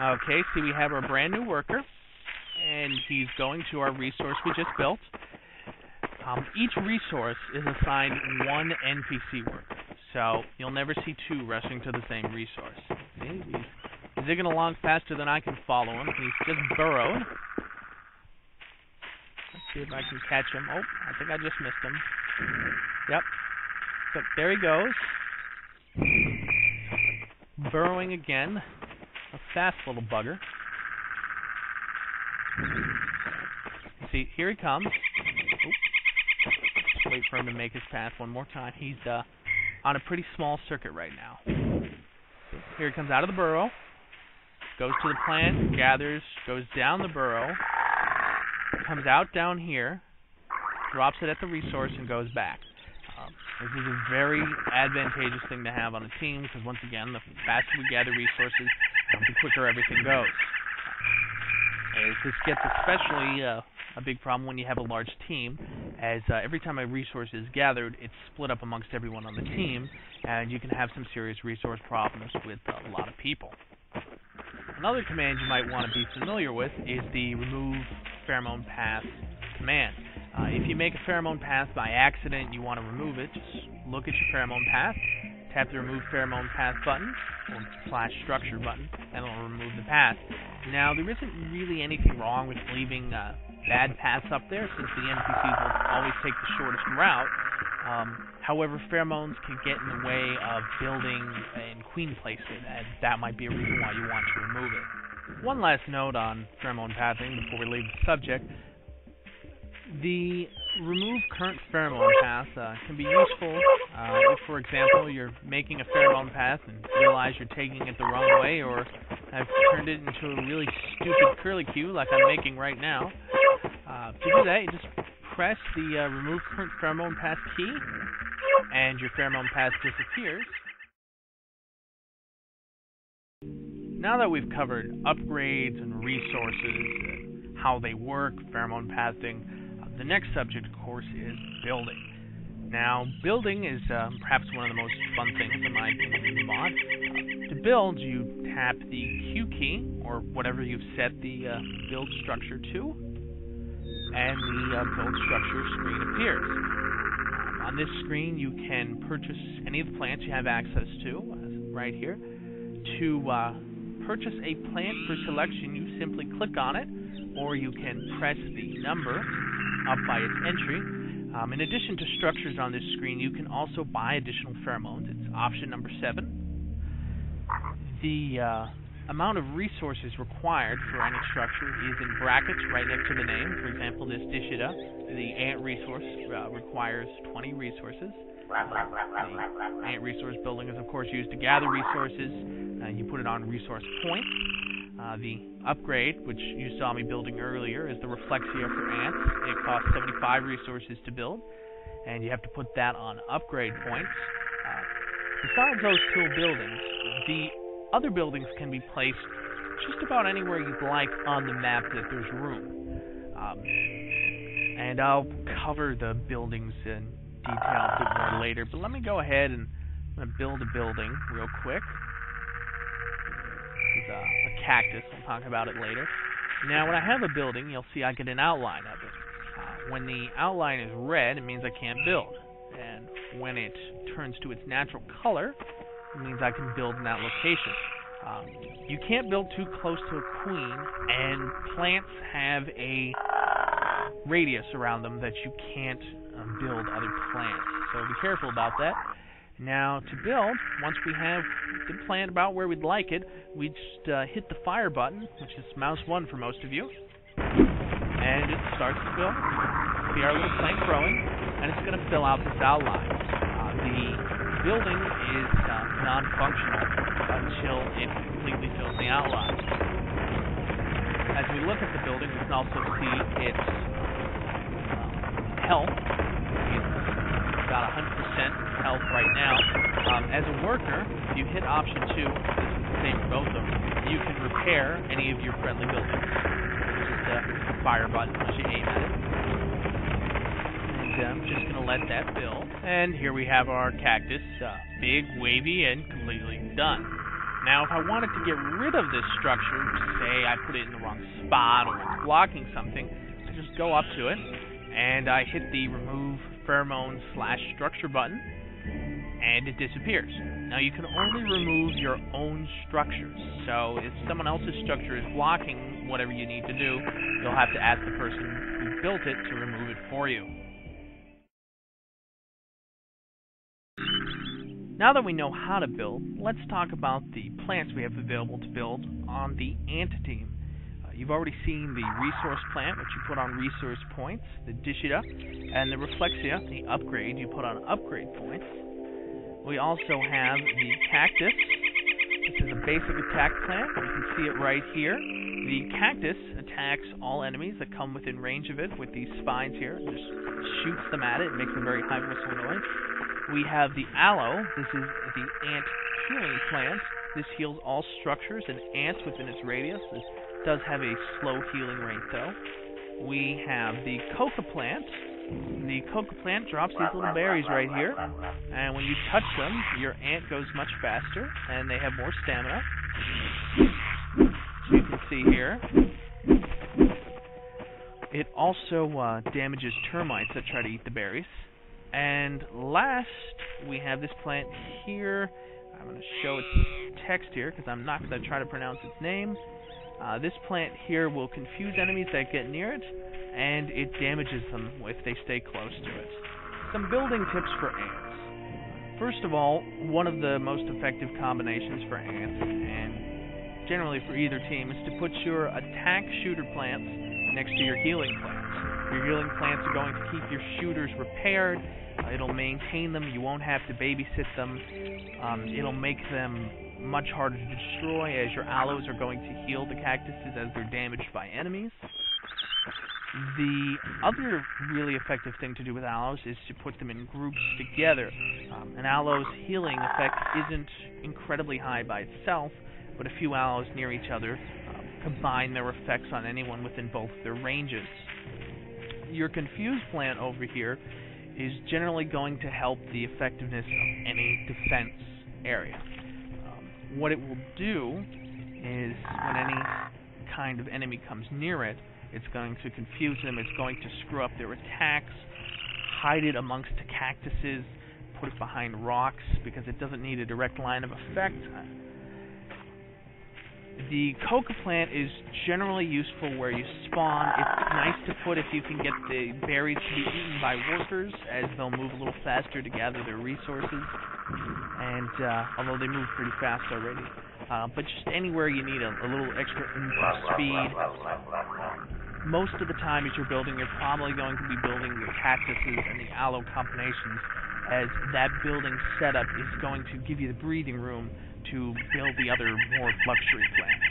Okay, see, we have our brand new worker, and he's going to our resource we just built. Each resource is assigned one NPC worker, so you'll never see two rushing to the same resource. See, he's zigging along faster than I can follow him. He's just burrowed. Let's see if I can catch him. Oh, I think I just missed him. Yep. So there he goes. Burrowing again. A fast little bugger. See, here he comes. Wait for him to make his path one more time. He's on a pretty small circuit right now. Here he comes out of the burrow. Goes to the plant, gathers, goes down the burrow, comes out down here, drops it at the resource, and goes back. This is a very advantageous thing to have on a team, because once again, the faster we gather resources, the quicker everything goes. This gets especially a big problem when you have a large team, as every time a resource is gathered, it's split up amongst everyone on the team, and you can have some serious resource problems with a lot of people. Another command you might want to be familiar with is the remove pheromone path command. If you make a pheromone path by accident and you want to remove it, just look at your pheromone path, tap the remove pheromone path button, or /structure button, and it'll remove the path. Now, there isn't really anything wrong with leaving bad paths up there, since the NPCs will always take the shortest route. However, pheromones can get in the way of building in queen placement, and that might be a reason why you want to remove it. One last note on pheromone pathing before we leave the subject. The remove current pheromone path can be useful if, for example, you're making a pheromone path and realize you're taking it the wrong way, or have turned it into a really stupid curlicue like I'm making right now. To do that, you just press the remove current pheromone path key, and your pheromone path disappears. Now that we've covered upgrades and resources and how they work, pheromone pathing, the next subject, of course, is building. Now, building is perhaps one of the most fun things, in my opinion, in the mod. To build, you tap the Q key, or whatever you've set the build structure to, and the build structure screen appears. On this screen, you can purchase any of the plants you have access to, right here. To purchase a plant for selection, you simply click on it, or you can press the number up by its entry. In addition to structures on this screen, you can also buy additional pheromones. It's option number 7. The amount of resources required for any structure is in brackets right next to the name. For example, this Dishida, the ant resource, requires 20 resources. The ant resource building is, of course, used to gather resources. You put it on resource points. The upgrade, which you saw me building earlier, is the Reflexia for ants. It costs 75 resources to build, and you have to put that on upgrade points. Besides those 2 buildings, the other buildings can be placed just about anywhere you'd like on the map that there's room. And I'll cover the buildings in detail a bit more later, but let me go ahead and build a building real quick. A cactus. I'll talk about it later. Now, when I have a building, you'll see I get an outline of it. When the outline is red, it means I can't build. And when it turns to its natural color, it means I can build in that location. You can't build too close to a queen, and plants have a radius around them that you can't build other plants. So be careful about that. Now, to build, once we have the plant about where we'd like it, we just hit the fire button, which is mouse 1 for most of you, and it starts to fill. See our little plant growing, and it's going to fill out this outline. The building is non-functional until it completely fills the outline. As we look at the building, we can also see its health. It's got 100% health right now. As a worker, if you hit option 2, this is the same for both of them, you can repair any of your friendly buildings. It's just a fire button once you aim at it. And I'm just going to let that build. And here we have our cactus, big, wavy, and completely done. Now, if I wanted to get rid of this structure, say I put it in the wrong spot or it's blocking something, I just go up to it and I hit the remove pheromone / structure button, and it disappears. Now, you can only remove your own structures, so if someone else's structure is blocking whatever you need to do, you'll have to ask the person who built it to remove it for you. Now that we know how to build, let's talk about the plants we have available to build on the ant team. You've already seen the resource plant, which you put on resource points, the Dishida, and the Reflexia, the upgrade, you put on upgrade points. We also have the cactus. This is a basic attack plant. You can see it right here. The cactus attacks all enemies that come within range of it with these spines here. It just shoots them at it. It makes a very high whistle noise. We have the aloe. This is the ant healing plant. This heals all structures and ants within its radius. This does have a slow healing rate, though. We have the coca plant. The coca plant drops these little berries right here, and when you touch them, your ant goes much faster, and they have more stamina. So you can see here. It also damages termites that try to eat the berries. And last, we have this plant here. I'm going to show its text here, because I'm not going to try to pronounce its name. This plant here will confuse enemies that get near it, and it damages them if they stay close to it. Some building tips for ants. First of all, one of the most effective combinations for ants, and generally for either team, is to put your attack shooter plants next to your healing plants. Your healing plants are going to keep your shooters repaired. It'll maintain them. You won't have to babysit them. It'll make them much harder to destroy, as your aloes are going to heal the cactuses as they're damaged by enemies. The other really effective thing to do with aloes is to put them in groups together. An aloe's healing effect isn't incredibly high by itself, but a few aloes near each other combine their effects on anyone within both their ranges. Your confused plant over here is generally going to help the effectiveness of any defense area. What it will do is, when any kind of enemy comes near it, it's going to confuse them, it's going to screw up their attacks, hide it amongst the cactuses, put it behind rocks, because it doesn't need a direct line of effect. The coca plant is generally useful where you spawn. It's nice to put if you can get the berries to be eaten by workers, as they'll move a little faster to gather their resources. And although they move pretty fast already, but just anywhere you need a little extra speed. Most of the time, as you're building, you're probably going to be building the cactuses and the aloe combinations, as that building setup is going to give you the breathing room to build the other more luxury plants.